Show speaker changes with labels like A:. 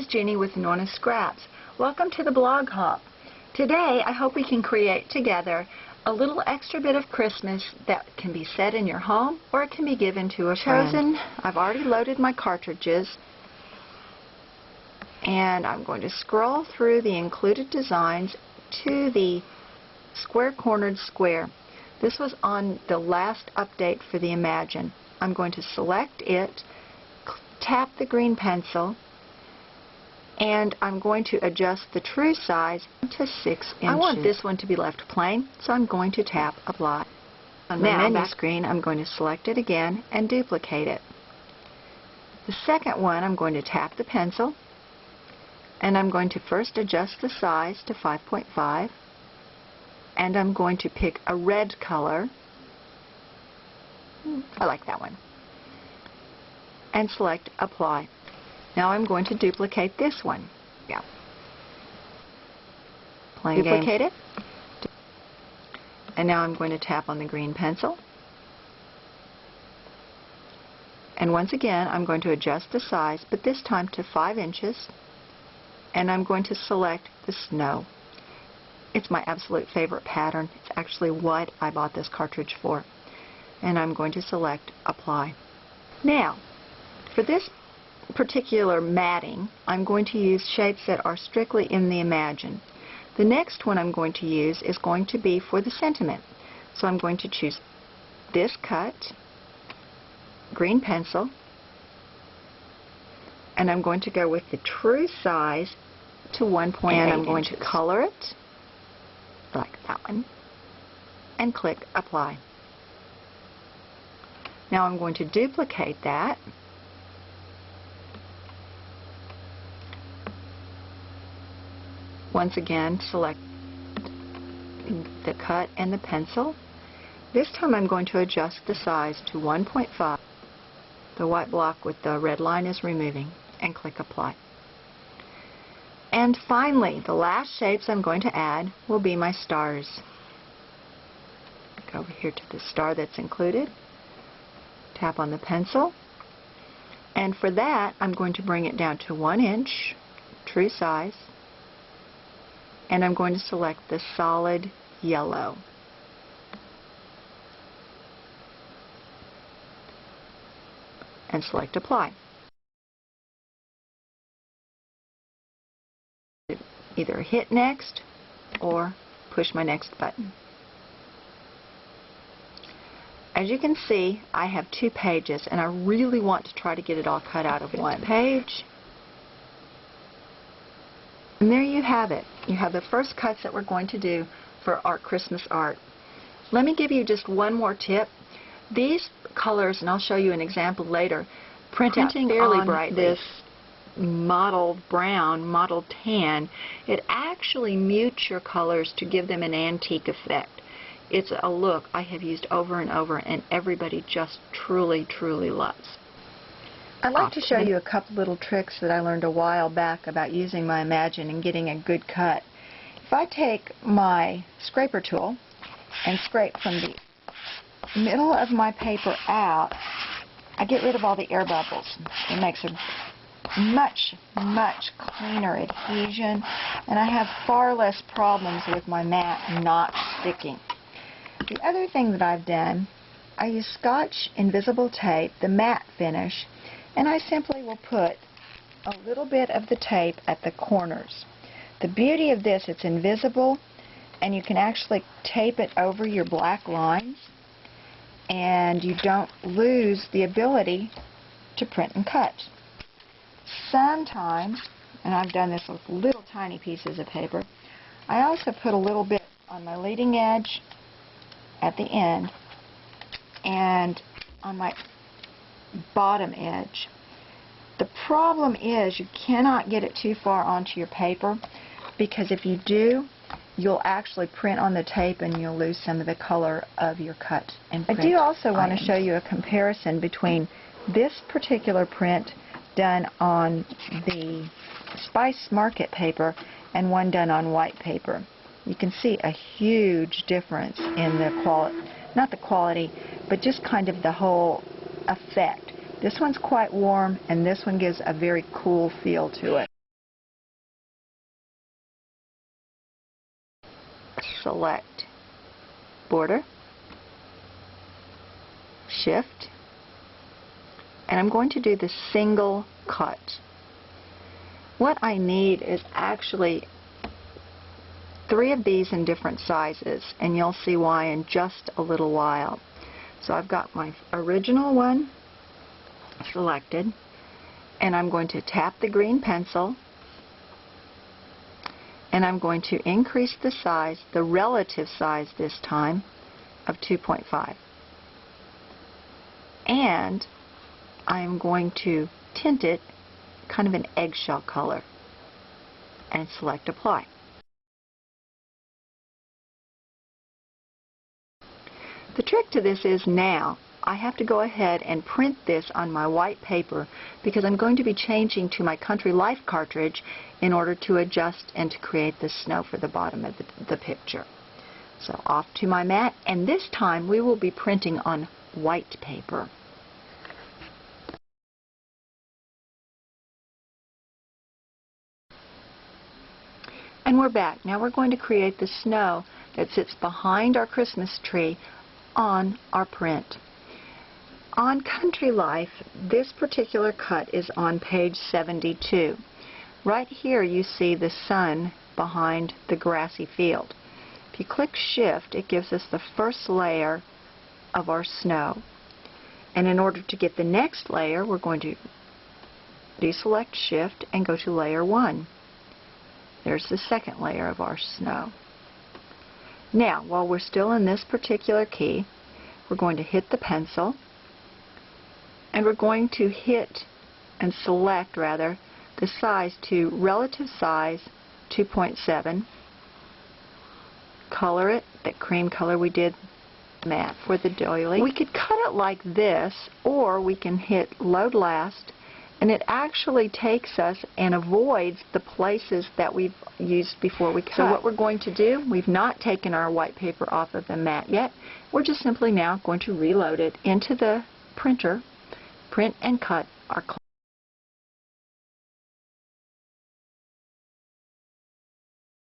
A: is Jeannie with Norna Scraps. Welcome to the blog hop. Today I hope we can create together a little extra bit of Christmas that can be set in your home or it can be given to a friend. I've already loaded my cartridges and I'm going to scroll through the included designs to the square-cornered square. This was on the last update for the Imagine. I'm going to select it, tap the green pencil, and I'm going to adjust the true size to 6 inches. I want this one to be left plain, so I'm going to tap Apply. On the menu screen, I'm going to select it again and duplicate it. The second one, I'm going to tap the pencil, and I'm going to first adjust the size to 5.5, and I'm going to pick a red color. I like that one. And select Apply. Now I'm going to duplicate this one. Yeah. Duplicate it. And now I'm going to tap on the green pencil. And once again, I'm going to adjust the size, but this time to 5 inches. And I'm going to select the snow. It's my absolute favorite pattern. It's actually what I bought this cartridge for. And I'm going to select Apply. Now, for this particular matting, I'm going to use shapes that are strictly in the Imagine. The next one I'm going to use is going to be for the sentiment. So I'm going to choose this cut, green pencil, and I'm going to go with the true size to 1.8 and I'm going to color it like that one and click Apply. Now I'm going to duplicate that. Once again, select the cut and the pencil. This time I'm going to adjust the size to 1.5. The white block with the red line is removing, and click Apply. And finally, the last shapes I'm going to add will be my stars. Go over here to the star that's included. Tap on the pencil. And for that, I'm going to bring it down to 1 inch, true size. And I'm going to select the solid yellow. And select Apply. Either hit Next or push my Next button. As you can see, I have 2 pages and I really want to try to get it all cut out of one page. And there you have it. You have the first cuts that we're going to do for our Christmas art. Let me give you just one more tip. These colors, and I'll show you an example later, printing fairly brightly. This mottled brown, mottled tan, it actually mutes your colors to give them an antique effect. It's a look I have used over and over and everybody just truly, truly loves. I'd like to show you a couple little tricks that I learned a while back about using my Imagine and getting a good cut. If I take my scraper tool and scrape from the middle of my paper out, I get rid of all the air bubbles. It makes a much, much cleaner adhesion, and I have far less problems with my mat not sticking. The other thing that I've done, I use Scotch Invisible Tape, the matte finish, and I simply will put a little bit of the tape at the corners. The beauty of this, it's invisible, and you can actually tape it over your black lines, and you don't lose the ability to print and cut. Sometimes, and I've done this with little tiny pieces of paper, I also put a little bit on my leading edge at the end and on my bottom edge. The problem is you cannot get it too far onto your paper, because if you do, you'll actually print on the tape and you'll lose some of the color of your cut and print. I do also want to show you a comparison between this particular print done on the Spice Market paper and one done on white paper. You can see a huge difference in the quality, not the quality, but just kind of the whole effect. This one's quite warm, and this one gives a very cool feel to it. select border, shift, and I'm going to do the single cut. What I need is actually 3 of these in different sizes, and you'll see why in just a little while. So I've got my original one selected, and I'm going to tap the green pencil, and I'm going to increase the size, the relative size this time, of 2.5. And I'm going to tint it kind of an eggshell color and select apply. The trick to this is now I have to go ahead and print this on my white paper because I'm going to be changing to my Country Life cartridge in order to adjust and to create the snow for the bottom of the picture. So off to my mat, and this time we will be printing on white paper. And we're back. Now we're going to create the snow that sits behind our Christmas tree on our print. On Country Life, this particular cut is on page 72. Right here you see the sun behind the grassy field. If you click Shift, it gives us the first layer of our snow. And in order to get the next layer, we're going to deselect Shift and go to Layer 1. There's the second layer of our snow. Now, while we're still in this particular key, we're going to hit the pencil, and we're going to hit and select, rather, the size to relative size 2.7. Color it, that cream color we did matte for the doily. We could cut it like this, or we can hit Load Last, and it actually takes us and avoids the places that we've used before we cut. So what we're going to do, we've not taken our white paper off of the mat yet. We're just simply now going to reload it into the printer, print and cut our